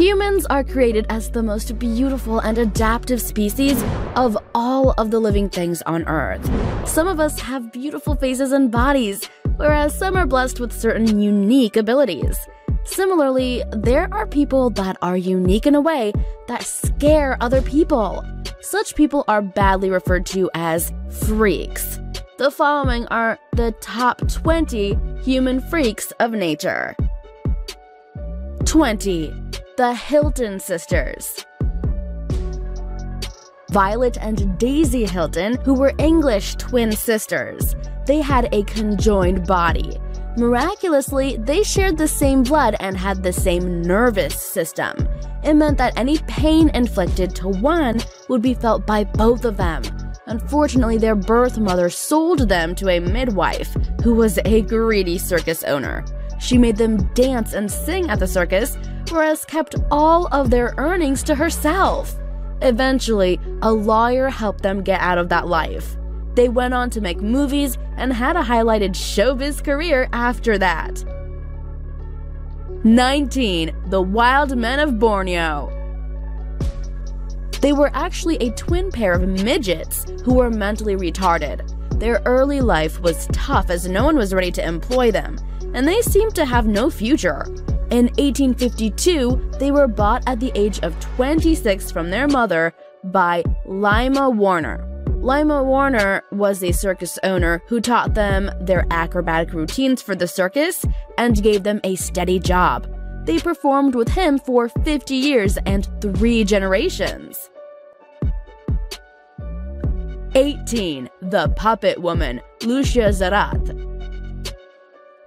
Humans are created as the most beautiful and adaptive species of all of the living things on Earth. Some of us have beautiful faces and bodies, whereas some are blessed with certain unique abilities. Similarly, there are people that are unique in a way that scare other people. Such people are badly referred to as freaks. The following are the top 20 human freaks of nature. 20. The Hilton sisters. Violet and Daisy Hilton, who were English twin sisters. They had a conjoined body. Miraculously, they shared the same blood and had the same nervous system. It meant that any pain inflicted to one would be felt by both of them. Unfortunately, their birth mother sold them to a midwife, who was a greedy circus owner. She made them dance and sing at the circus, whereas kept all of their earnings to herself. Eventually, a lawyer helped them get out of that life. They went on to make movies and had a highlighted showbiz career after that. 19. The Wild Men of Borneo. They were actually a twin pair of midgets who were mentally retarded. Their early life was tough as no one was ready to employ them, and they seemed to have no future. In 1852, they were bought at the age of 26 from their mother by Lima Warner. Lima Warner was a circus owner who taught them their acrobatic routines for the circus and gave them a steady job. They performed with him for 50 years and 3 generations. 18. The Puppet Woman, Lucia Zarate.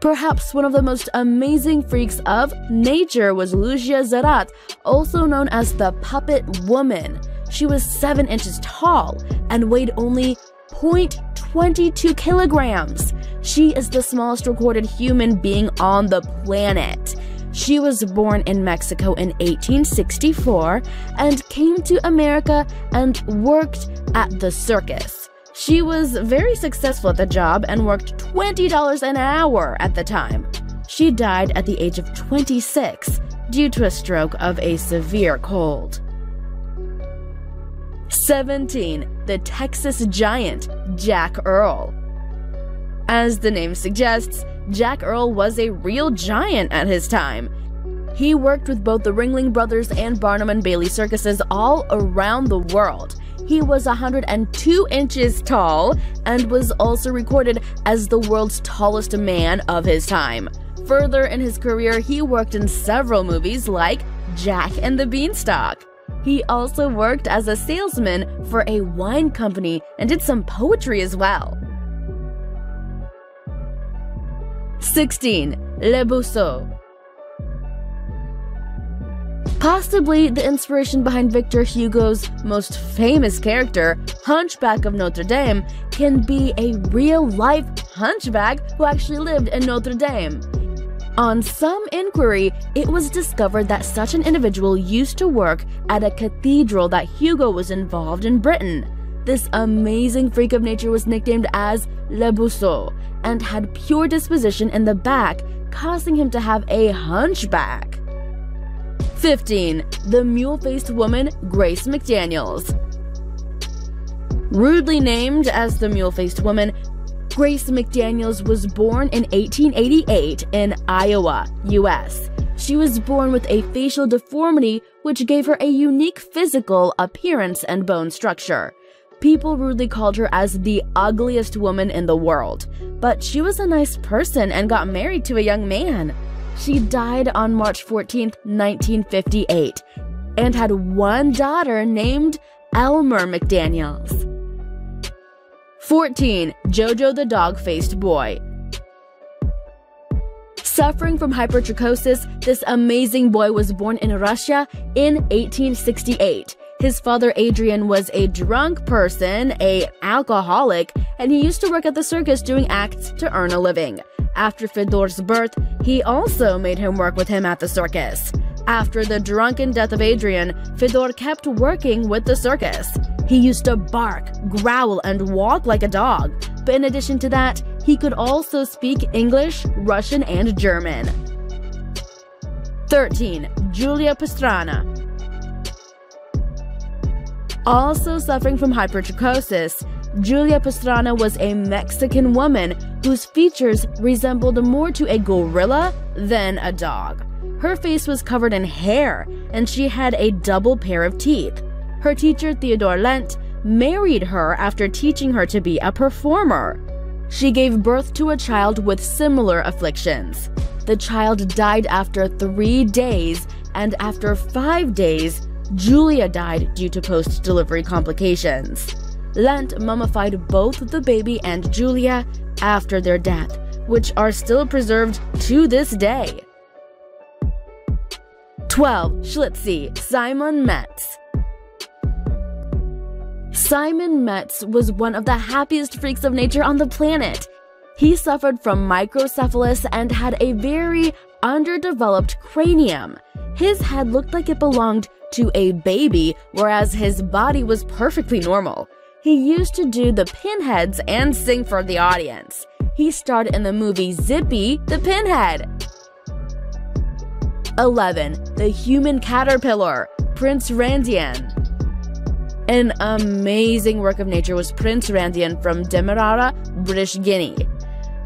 Perhaps one of the most amazing freaks of nature was Lucia Zarate, also known as the Puppet Woman. She was 7 inches tall and weighed only 0.22 kilograms. She is the smallest recorded human being on the planet. She was born in Mexico in 1864 and came to America and worked at the circus. She was very successful at the job and worked $20 an hour at the time. She died at the age of 26 due to a stroke of a severe cold. 17. The Texas Giant, Jack Earle. As the name suggests, Jack Earle was a real giant at his time. He worked with both the Ringling Brothers and Barnum and Bailey circuses all around the world. He was 102 inches tall and was also recorded as the world's tallest man of his time. Further in his career, he worked in several movies like Jack and the Beanstalk. He also worked as a salesman for a wine company and did some poetry as well. 16. Le Bousseau. Possibly the inspiration behind Victor Hugo's most famous character, Hunchback of Notre Dame, can be a real-life hunchback who actually lived in Notre Dame. On some inquiry, it was discovered that such an individual used to work at a cathedral that Hugo was involved in Britain. This amazing freak of nature was nicknamed as Le Bousseau and had pure disposition in the back, causing him to have a hunchback. 15. The Mule-Faced Woman, Grace McDaniels. Rudely named as the Mule-Faced Woman, Grace McDaniels was born in 1888 in Iowa, US. She was born with a facial deformity which gave her a unique physical appearance and bone structure. People rudely called her as the ugliest woman in the world, but she was a nice person and got married to a young man. She died on March 14, 1958, and had one daughter named Elmer McDaniels. 14. Jojo the Dog-Faced Boy. Suffering from hypertrichosis, this amazing boy was born in Russia in 1868. His father, Adrian, was a drunk person, an alcoholic, and he used to work at the circus doing acts to earn a living. After Fedor's birth, he also made him work with him at the circus. After the drunken death of Adrian, Fedor kept working with the circus. He used to bark, growl, and walk like a dog, but in addition to that, he could also speak English, Russian, and German. 13. Julia Pastrana. Also suffering from hypertrichosis, Julia Pastrana was a Mexican woman whose features resembled more to a gorilla than a dog. Her face was covered in hair, and she had a double pair of teeth. Her teacher, Theodore Lent, married her after teaching her to be a performer. She gave birth to a child with similar afflictions. The child died after 3 days, and after 5 days, Julia died due to post-delivery complications. Lent mummified both the baby and Julia after their death, which are still preserved to this day. 12. Schlitzie, Simon Metz. Simon Metz was one of the happiest freaks of nature on the planet. He suffered from microcephalus and had a very underdeveloped cranium. His head looked like it belonged to a baby, whereas his body was perfectly normal. He used to do the pinheads and sing for the audience. He starred in the movie Zippy the Pinhead. 11. The Human Caterpillar, Prince Randian. An amazing work of nature was Prince Randian from Demerara, British Guinea.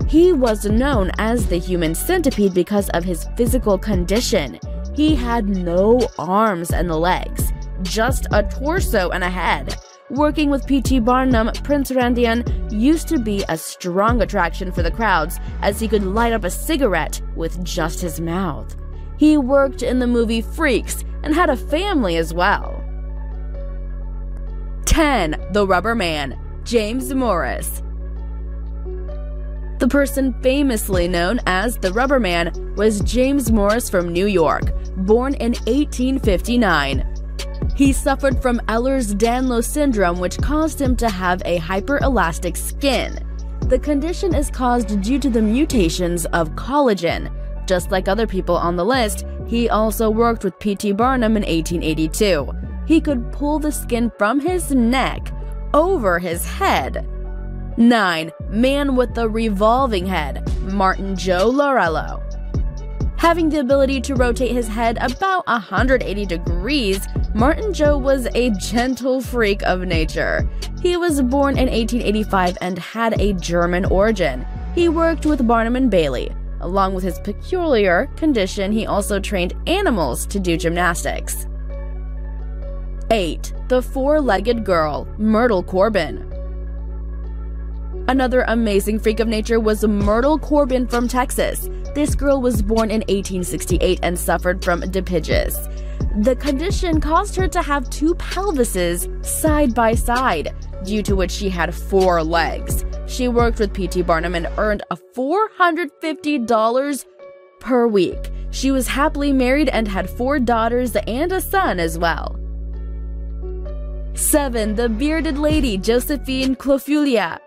He was known as the human centipede because of his physical condition. He had no arms and legs, just a torso and a head. Working with P.T. Barnum, Prince Randian used to be a strong attraction for the crowds as he could light up a cigarette with just his mouth. He worked in the movie Freaks and had a family as well. 10. The Rubber Man, James Morris. The person famously known as the Rubber Man was James Morris from New York, born in 1859. He suffered from Ehlers-Danlos syndrome, which caused him to have a hyperelastic skin. The condition is caused due to the mutations of collagen. Just like other people on the list, he also worked with P.T. Barnum in 1882. He could pull the skin from his neck over his head. 9. Man with the Revolving Head, Martin Joe Laurello. Having the ability to rotate his head about 180 degrees, Martin Joe was a gentle freak of nature. He was born in 1885 and had a German origin. He worked with Barnum and Bailey. Along with his peculiar condition, he also trained animals to do gymnastics. 8. The Four-Legged Girl, Myrtle Corbin. Another amazing freak of nature was Myrtle Corbin from Texas. This girl was born in 1868 and suffered from dipygus. The condition caused her to have 2 pelvises side by side, due to which she had 4 legs. She worked with P.T. Barnum and earned $450 per week. She was happily married and had 4 daughters and a son as well. 7. The Bearded Lady, Josephine Clofulia.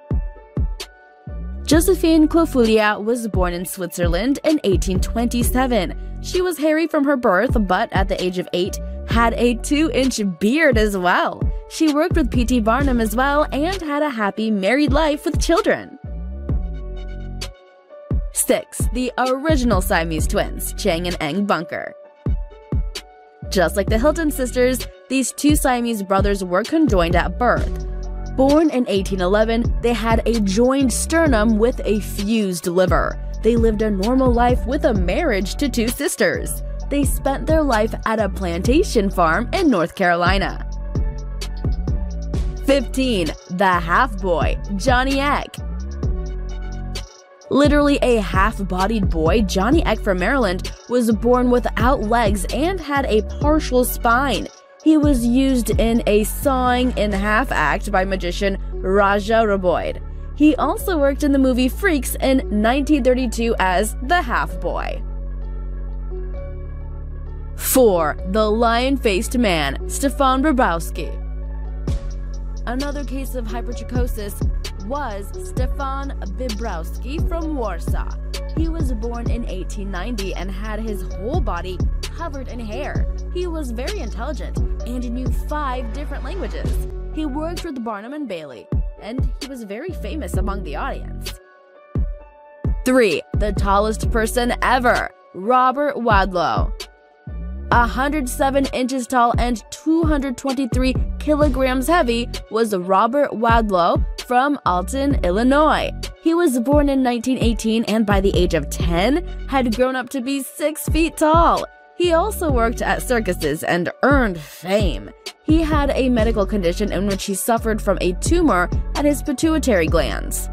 Josephine Clofulia was born in Switzerland in 1827. She was hairy from her birth, but at the age of 8, had a 2-inch beard as well. She worked with P.T. Barnum as well and had a happy married life with children. 6. The original Siamese twins, Chang and Eng Bunker. Just like the Hilton sisters, these 2 Siamese brothers were conjoined at birth. Born in 1811, they had a joined sternum with a fused liver. They lived a normal life with a marriage to 2 sisters. They spent their life at a plantation farm in North Carolina. 15. The Half-Boy, Johnny Eck. Literally a half-bodied boy, Johnny Eck from Maryland was born without legs and had a partial spine. He was used in a sawing in half act by magician Raja Raboid. He also worked in the movie Freaks in 1932 as the Half-Boy. 4. The Lion-Faced Man, Stefan Bobrowski. Another case of hypertrichosis was Stefan Bobrowski from Warsaw. He was born in 1890 and had his whole body covered in hair. He was very intelligent and knew 5 different languages. He worked with Barnum and Bailey, and he was very famous among the audience. 3. The tallest person ever, Robert Wadlow. 107 inches tall and 223 kilograms heavy, was Robert Wadlow from Alton, Illinois. He was born in 1918 and by the age of 10 had grown up to be 6 feet tall. He also worked at circuses and earned fame. He had a medical condition in which he suffered from a tumor at his pituitary glands.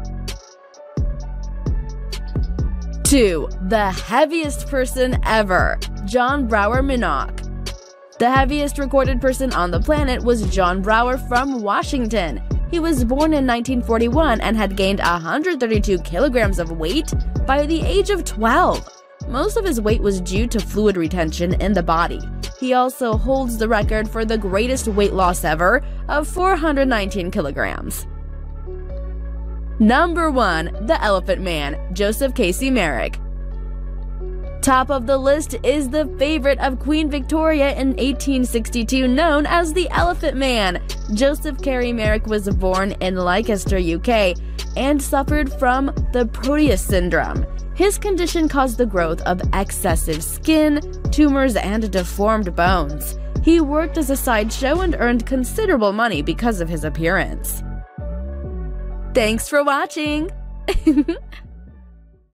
2. The heaviest person ever, John Brower Minock. The heaviest recorded person on the planet was John Brower from Washington. He was born in 1941 and had gained 132 kilograms of weight by the age of 12. Most of his weight was due to fluid retention in the body. He also holds the record for the greatest weight loss ever of 419 kilograms. Number 1. The Elephant Man, Joseph Casey Merrick. Top of the list is the favorite of Queen Victoria in 1862, known as the Elephant Man. Joseph Carey Merrick was born in Leicester, UK, and suffered from the Proteus syndrome. His condition caused the growth of excessive skin, tumors, and deformed bones. He worked as a sideshow and earned considerable money because of his appearance. Thanks for watching!